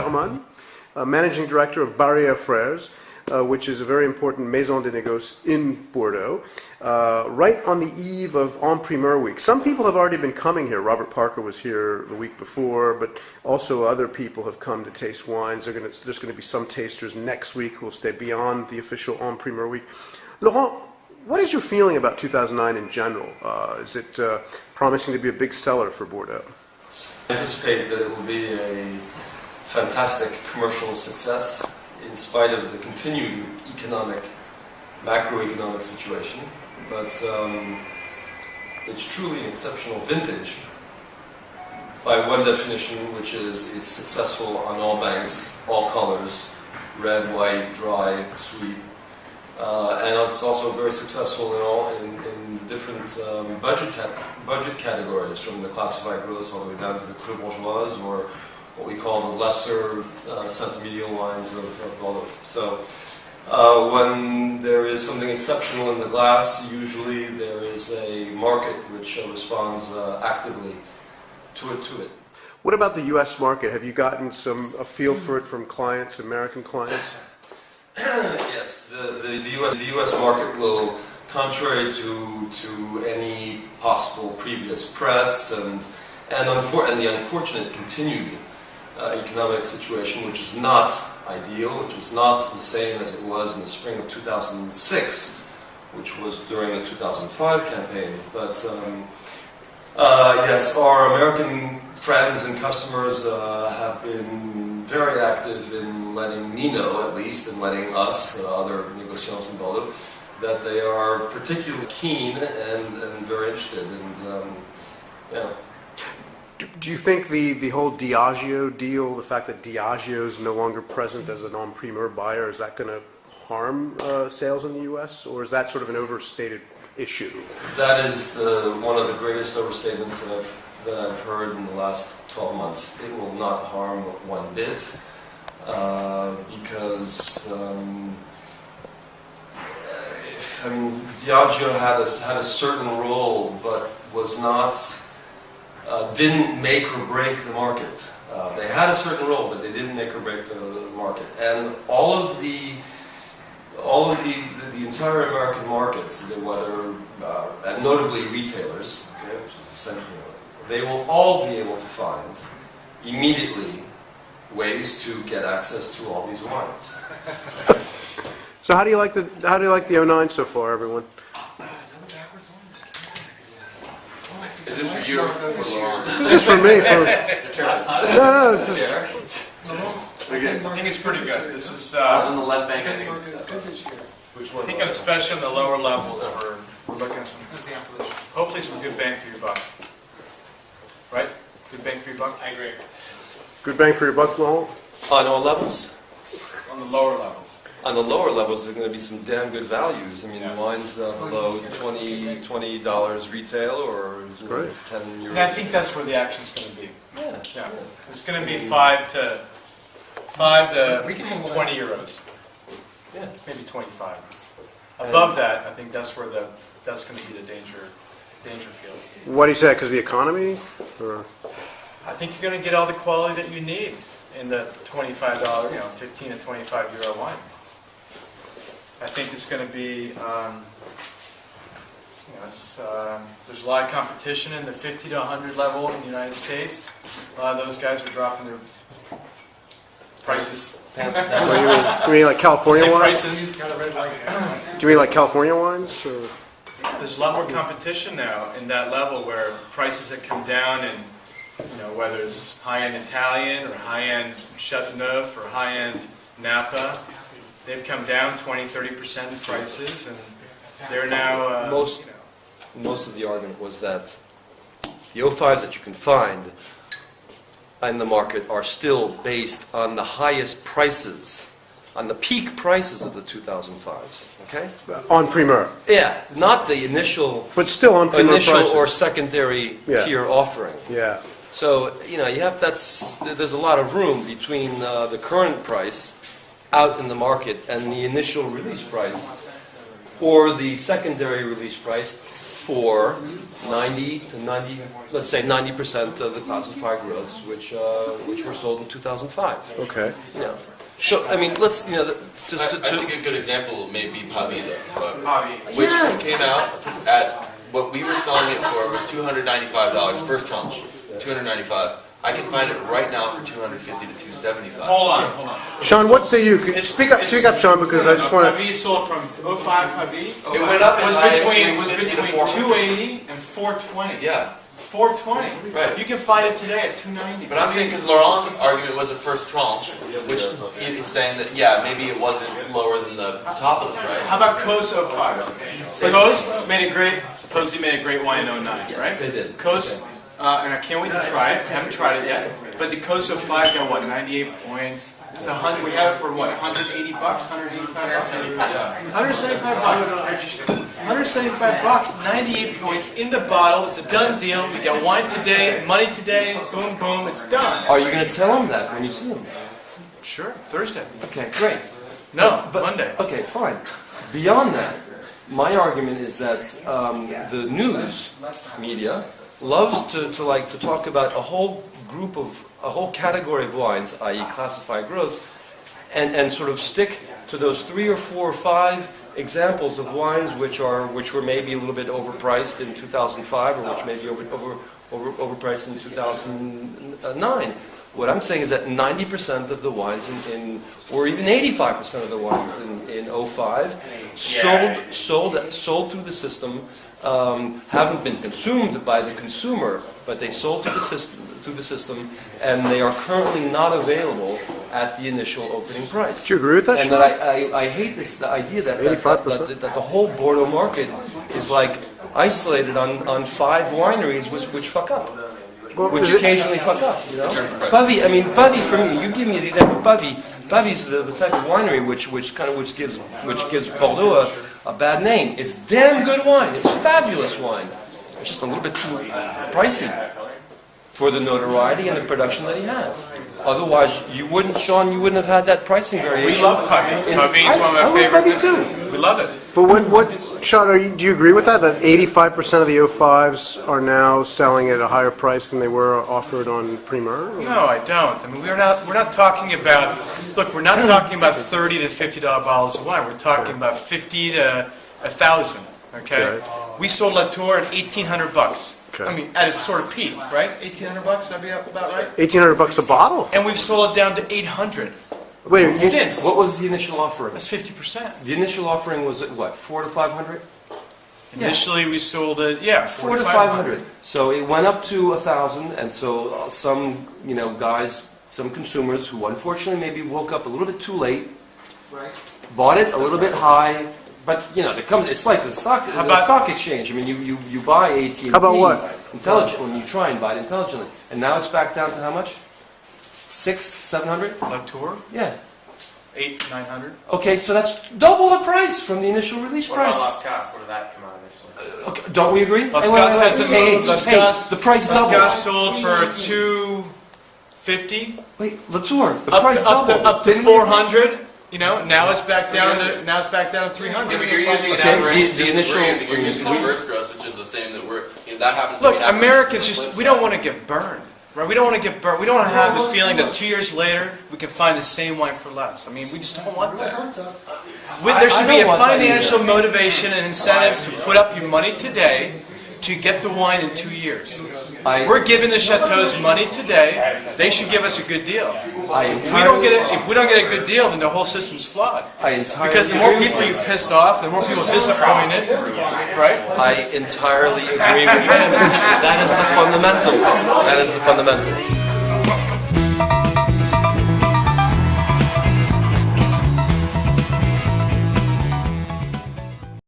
Herman, Managing Director of Barriere Freres, which is a very important maison de négoce in Bordeaux, right on the eve of Primeurs Week. Some people have already been coming here. Robert Parker was here the week before, but also other people have come to taste wines. There's going to be some tasters next week who will stay beyond the official Primeurs Week. Laurent, what is your feeling about 2009 in general? Is it promising to be a big seller for Bordeaux? I anticipate that it will be a fantastic commercial success in spite of the continued macroeconomic situation, but it's truly an exceptional vintage by one definition, which is it's successful on all banks, all colors, red, white, dry, sweet, and it's also very successful in different budget categories, from the classified gross all the way down to the Cru bourgeoise, or what we call the lesser centimedial wines of Bordeaux. So when there is something exceptional in the glass, usually there is a market which responds actively to it. What about the U.S. market? Have you gotten a feel for it from clients, American clients? Yes, the U.S. market will, contrary to any possible previous press and the unfortunate continued economic situation, which is not ideal, which is not the same as it was in the spring of 2006, which was during the 2005 campaign. But yes, our American friends and customers have been very active in letting me know, at least, and letting us, other négociants in Bordeaux, that they are particularly keen and very interested. And yeah. Do you think the whole Diageo deal, the fact that Diageo is no longer present as a non-primeur buyer, is that going to harm sales in the U.S., or is that sort of an overstated issue? That is one of the greatest overstatements that I've heard in the last 12 months. It will not harm one bit, because I mean, Diageo had a certain role, but was not. Didn't make or break the market. They had a certain role, but they didn't make or break the market. And all of the entire American market, whether and notably retailers, okay, which is essentially, they will all be able to find immediately ways to get access to all these wines. So how do you like the 09 so far, everyone? Is this for you or for Laurent? This is for me. No, this is. I think it's pretty good. This is. On the left bank, I think it's good this year. Which one? I think especially in the lower levels, we're looking at some, hopefully some good bang for your buck. Right? Good bang for your buck? I agree. Good bang for your buck, Laurent? On all levels? On the lower levels. On the lower levels, there's going to be some damn good values. I mean, wines below $20 retail, or 10 euros. And I think that's where the action's going to be. Yeah. It's going to be 5 to 20 euros. Yeah. Maybe 25. Above that, I think that's where that's going to be the danger field. What do you say? Because the economy? Or? I think you're going to get all the quality that you need in the $25, 15 to 25 euro wine. I think it's going to be, there's a lot of competition in the 50 to 100 level in the United States. A lot of those guys are dropping their prices. You mean like California wines? Prices. Do you mean like California wines? Or? Yeah, there's a lot more competition now in that level where prices have come down, and whether it's high-end Italian or high-end Château or high-end Napa, they've come down 20–30% in prices, and they're now most of the argument was that the 05s that you can find in the market are still based on the highest prices, on the peak prices of the 2005s. Okay. On Primeur. Yeah, not the initial. But still on Primeur initial prices. Or secondary tier offering. Yeah. So you have there's a lot of room between the current price out in the market and the initial release price, or the secondary release price, for 90 to 90, let's say 90% of the classified gross, which were sold in 2005. Okay. You know, so I mean, let's I think a good example may be Pavida, which Yes. came out at what we were selling it for was $295 first tranche, $295. I can find it right now for $250 to $275. Hold on. Sean, what say you? Speak up, Sean, because I just want to. Pavi sold from 05 Pavi. It went up Was as high as between 350 to 400. 280 and 420. Yeah. 420. Right. You can find it today at 290. But I'm saying because Laurent's argument was a first tranche, which he's saying that, yeah, maybe it wasn't lower than the top of the price. How about Kos 05? Kos made a great, supposedly made a great wine in 09, right? they did. Kos, and I can't wait to try it. I haven't tried it yet. But the Kos 05 got what, 98 points. It's 100. We have it for what, 180 bucks, 185 bucks, 175 bucks. 175 bucks, 98 points in the bottle. It's a done deal. We got wine today, money today. Boom, boom. It's done. Are you going to tell them that when you see them? Sure. Thursday. Okay, great. No, Monday. Okay, fine. Beyond that, my argument is that the news media loves to talk about a whole category of wines, i.e. classified gross, and sort of stick to those 3 or 4 or 5 examples of wines which were maybe a little bit overpriced in 2005 or which may be overpriced in 2009. What I'm saying is that 90% of the wines or even 85% of the wines in 05 sold through the system, haven't been consumed by the consumer, but they sold through the system, and they are currently not available at the initial opening price. Do you agree with that, And Sean? that I hate the idea that the whole Bordeaux market is like isolated on 5 wineries which fuck up. Which occasionally fuck up, you know. Pavie for me, you give me the example. Pavie's the type of winery which gives Bordeaux a bad name. It's damn good wine. It's fabulous wine. It's just a little bit too pricey for the notoriety and the production that he has. Otherwise, Sean, you wouldn't have had that pricing variation. We love Pavie. Pavie's one of my favorite. I love Pavie too. We love it. But Sean, do you agree with that? That 85% of the 05s are now selling at a higher price than they were offered on Primeur? No, I don't. I mean, we're not talking about. Look, we're not talking about $30 to $50 bottles of wine. We're talking about 50 to 1,000. Okay. We sold Latour at $1,800. Okay. I mean, at its sort of peak, right? $1,800. Would that be about right? $1,800 a bottle? And we've sold it down to $800 Wait, since. What was the initial offering? That's 50%. The initial offering was at what, 400 to 500? Initially, we sold it, 4 to 500. So it went up to 1,000, and so some, guys, some consumers who unfortunately maybe woke up a little bit too late, bought it a little bit high, but it's like the stock exchange. I mean, you buy AT&T. How about what? Intelligently, you try and buy it intelligently, and now it's back down to how much? 600, 700? Latour, Yeah. 800, 900. Okay, so that's double the price from the initial release What about price. Las Casas? What did that come out initially? Okay, don't we agree? Las Hey, Casas has the price Las doubled. Casas sold for $250. Wait, Latour, the price doubled. Up to Didn't we agree? 400. Now it's back down to 300. Yeah, but you're using an Okay, average. the initial- You're using the first gross, which is the same that that happens. Look, to be an average. Americans we don't want to get burned. Right? We don't want to get burnt. We don't want to have the feeling that 2 years later we can find the same wine for less. I mean, we just don't want that. There should be a financial motivation and incentive to put up your money today to get the wine in 2 years. We're giving the chateaus money today. They should give us a good deal. If we don't get a good deal, then the whole system's flawed. Because the more people you piss off, the more people disappointed, right? I entirely agree with him. That is the fundamentals.